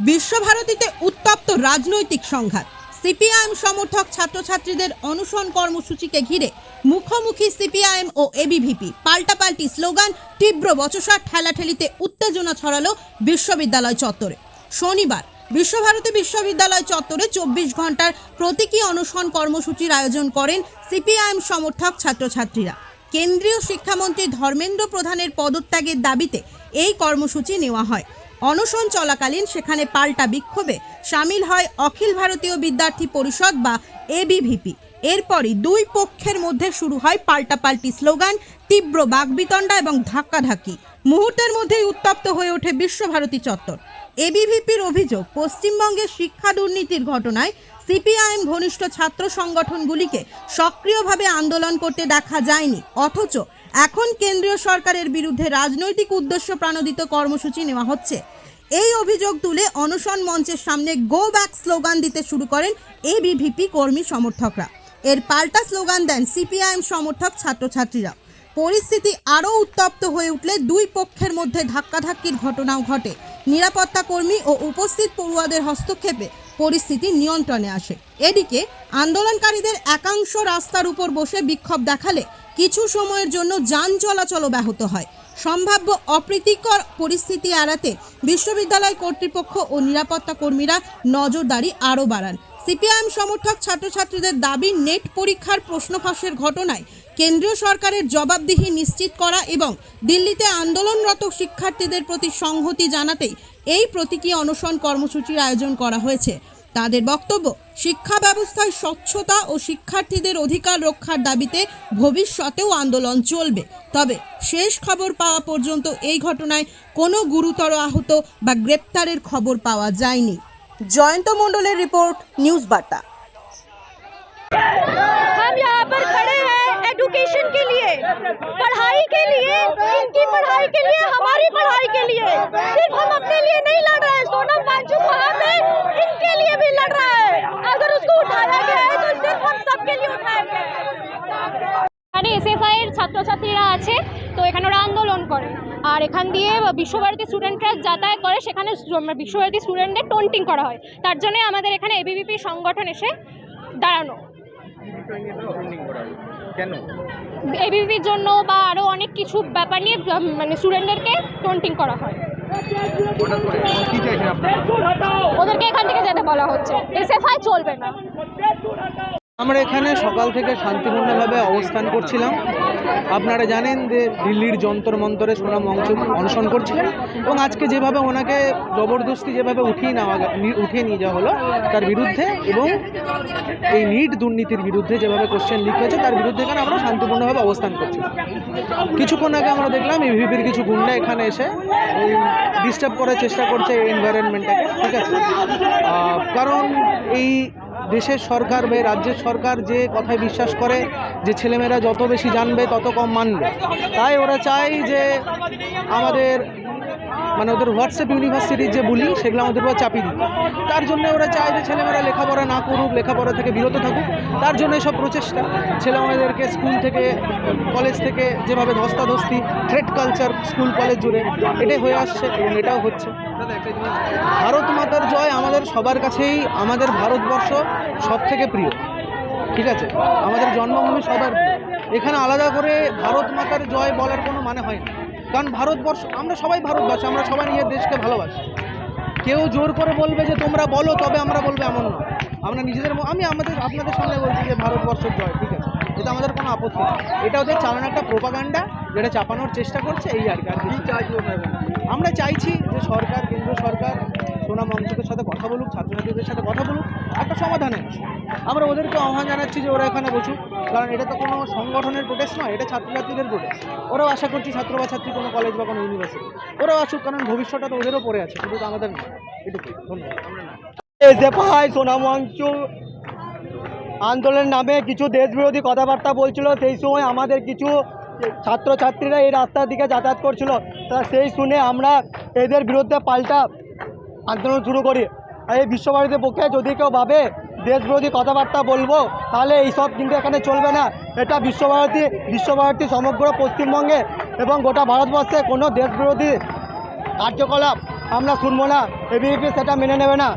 বিশ্বভারতীতে উত্তপ্ত রাজনৈতিক সংঘাত। সিপিআইএম সমর্থক ছাত্রছাত্রীদের অনশন কর্মসূচিকে ঘিরে মুখোমুখি সিপিআইএম ও এবিভিপি। পাল্টাপাল্টি স্লোগান, তীব্র বচসা, ঠেলাঠেলিতে উত্তেজনা ছড়ালো বিশ্ববিদ্যালয় চত্বরে। শনিবার বিশ্বভারতী বিশ্ববিদ্যালয় চত্বরে 24 ঘন্টার প্রতীকী অনশন কর্মসূচির আয়োজন করেন সিপিআইএম সমর্থক ছাত্রছাত্রীরা। কেন্দ্রীয় শিক্ষামন্ত্রী ধর্মেন্দ্র প্রধানের পদত্যাগের দাবিতে এই কর্মসূচি নেওয়া হয়। অনশন চলাকালীন সেখানে পাল্টা বিক্ষোভে সামিল হয় অখিল ভারতীয় বিদ্যার্থী পরিষদ বা এবিভিপি। এরপরই দুই পক্ষের মধ্যে শুরু হয় পাল্টাপাল্টি স্লোগান, তীব্র বাকবিতণ্ডা এবং ধাক্কাধাক্কি। মুহূর্তের মধ্যেই উত্তপ্ত হয়ে ওঠে বিশ্বভারতী চত্বর। এবিভিপির অভিযোগ, পশ্চিমবঙ্গের শিক্ষা দুর্নীতির ঘটনায় সিপিআইএম ঘনিষ্ঠ ছাত্র সংগঠনগুলিকে সক্রিয়ভাবে আন্দোলন করতে দেখা যায়নি, অথচ এখন কেন্দ্রীয় সরকারের বিরুদ্ধে রাজনৈতিক উদ্দেশ্য প্রণোদিত কর্মসূচি নেওয়া হচ্ছে। এই অভিযোগ তুলে অনশন মঞ্চের সামনে গো ব্যাক স্লোগান দিতে শুরু করেন এবিভিপি কর্মী সমর্থকরা। এর পাল্টা স্লোগান দেন সিপিআইএম সমর্থক ছাত্রছাত্রীরা। পরিস্থিতি আরও উত্তপ্ত হয়ে উঠলে দুই পক্ষের মধ্যে ধাক্কাধাক্কির ঘটনাও ঘটে। নিরাপত্তা কর্মী ও উপস্থিত পড়ুয়াদের হস্তক্ষেপে পরিস্থিতি নিয়ন্ত্রণে আসে। এদিকে আন্দোলনকারীদের একাংশ রাস্তার উপর বসে বিক্ষোভ দেখালে কিছু সময়ের জন্য যান চলাচল ব্যাহত হয়। সম্ভাব্য অপ্রীতিকর পরিস্থিতি এড়াতে বিশ্ববিদ্যালয় কর্তৃপক্ষ ও নিরাপত্তা কর্মীরা নজরদারি আরও বাড়ান। সিপিআইএম সমর্থক ছাত্রছাত্রীদের দাবি, নেট পরীক্ষার প্রশ্ন ফাঁসের ঘটনায় কেন্দ্রীয় সরকারের জবাবদিহি নিশ্চিত করা এবং দিল্লিতে আন্দোলনরত শিক্ষার্থীদের প্রতি সংহতি জানাতেই এই প্রতীকী অনশন কর্মসূচির আয়োজন করা হয়েছে। তাদের বক্তব্য, শিক্ষা ব্যবস্থায় স্বচ্ছতা ও শিক্ষার্থীদের অধিকার রক্ষার দাবিতে ভবিষ্যতেও আন্দোলন চলবে। তবে শেষ খবর পাওয়া পর্যন্ত এই ঘটনায় কোনো গুরুতর আহত বা গ্রেপ্তারের খবর পাওয়া যায়নি। জয়ন্ত মণ্ডলের রিপোর্ট, নিউজ বার্তা। हम यहाँ पर खड़े हैं एजुकेशन के लिए, पढ़ाई के लिए, इनकी पढ़ाई के लिए, हमारी पढ़ाई के लिए। सिर्फ हम अपने लिए नहीं लड़ रहे हैं, सोनम वांगचुक वहाँ पे इनके लिए भी लड़ रहा है। अगर उसको उठाया गया है तो सिर्फ हम सबके लिए उठाएंगे। এখানে এসএফআই এর ছাত্রছাত্রীরা আছে, তো এখানে ওরা আন্দোলন করে, আর এখান দিয়ে বিশ্বভারতী স্টুডেন্টরা যাতায়াত করে, সেখানে বিশ্বভারতী স্টুডেন্টদের টন্টিং করা হয়। তার জন্য আমাদের এখানে এবিভিপি সংগঠন এসে দাঁড়ানো। এবিভিপির জন্য বা আরও অনেক কিছু ব্যাপার নিয়ে মানে স্টুডেন্টদেরকে টন্টিং করা হয়। ওদেরকে এখান থেকে যেতে বলা হচ্ছে, এসএফআই চলবে না। আমরা এখানে সকাল থেকে শান্তিপূর্ণভাবে অবস্থান করছিলাম। আপনারা জানেন যে দিল্লির যন্তর মন্তরে সোনাম ওয়াংচুক অনশন করছিলেন এবং আজকে যেভাবে ওনাকে জবরদস্তি যেভাবে উঠিয়ে নিয়ে যাওয়া হলো তার বিরুদ্ধে এবং এই নিট দুর্নীতির বিরুদ্ধে যেভাবে কোশ্চেন লিক হয়েছে তার বিরুদ্ধে এখানে আমরা শান্তিপূর্ণভাবে অবস্থান করছিলাম। কিছুক্ষণ আগে আমরা দেখলাম এবিভিপির কিছু গুন্ডা এখানে এসে ডিস্টার্ব করার চেষ্টা করছে এই এনভায়রনমেন্টটাকে, ঠিক আছে। কারণ এই দেশের সরকার বা রাজ্যের সরকার যে কথায় বিশ্বাস করে যে ছেলেমেয়েরা যত বেশি জানবে তত কম মানবে, তাই ওরা চায় যে আমাদের মানে ওদের হোয়াটসঅ্যাপ ইউনিভার্সিটির যে বুলি সেগুলো আমাদের উপর চাপিয়ে দিতে। তার জন্য ওরা চায় যে ছেলেমেয়েরা লেখাপড়া না করুক, লেখাপড়া থেকে বিরত থাকুক। তার জন্য এসব প্রচেষ্টা, ছেলেমেয়েদেরকে স্কুল থেকে কলেজ থেকে যেভাবে ধস্তাধস্তি, থ্রেট কালচার স্কুল কলেজ জুড়ে এটাই হয়ে আসছে এবং এটাও হচ্ছে। ভারত মাতার জয় আমাদের সবার কাছেই, আমাদের ভারতবর্ষ সব থেকে প্রিয়, ঠিক আছে। আমাদের জন্মভূমি সবার প্রিয়। এখানে আলাদা করে ভারত মাতার জয় বলার কোনো মানে হয় না, কারণ ভারতবর্ষ, আমরা সবাই ভারতবাসী, আমরা সবাই নিজের দেশকে ভালোবাসি। কেউ জোর করে বলবে যে তোমরা বলো তবে আমরা বলবো, এমন নয়। আমরা নিজেদের, আমি আপনাদের সামনে বলছি যে ভারতবর্ষের জয়, ঠিক আছে, এটা আমাদের কোনো আপত্তি নেই। এটা ওদের চালানো একটা প্রোপাগান্ডা যেটা চাপানোর চেষ্টা করছে, এই আর কি। আমরা চাইছি যে সরকার, কেন্দ্র সরকার সোনাম ওয়াংচুকের সাথে কথা বলুক, ছাত্রছাত্রীদের সাথে কথা বলুক, একটা সমাধানে। আমরা ওদেরকে আহ্বান জানাচ্ছি যে ওরা এখানে বসুক, কারণ এটা তো কোনো সংগঠনের প্রোটেস্ট নয়, এটা ছাত্রছাত্রীদের প্রোটেস্ট। ওরাও আশা করছি ছাত্র বা ছাত্রী কোনো কলেজ বা কোনো ইউনিভার্সিটি ওরাও আসুক, কারণ ভবিষ্যৎটা তো ওদেরও পড়ে আছে, শুধু তো আমাদের না। এটুকুই, ধন্যবাদ। এসএফআই সোনাম ওয়াংচুক আন্দোলনের নামে কিছু দেশবিরোধী কথাবার্তা বলছিল, সেই সময় আমাদের কিছু ছাত্রছাত্রীরা এই রাস্তার দিকে যাতায়াত করছিল। তা সেই শুনে আমরা এদের বিরুদ্ধে পাল্টা আন্দোলন শুরু করি। এই বিশ্বভারতীর পক্ষে যদি কেউ ভাবে দেশবিরোধী কথাবার্তা বলবো, তাহলে এইসব কিন্তু এখানে চলবে না। এটা বিশ্বভারতী সমগ্র পশ্চিমবঙ্গে এবং গোটা ভারতবর্ষে কোনো দেশবিরোধী কার্যকলাপ আমরা শুনবো না, এবিভিপি সেটা মেনে নেবে না।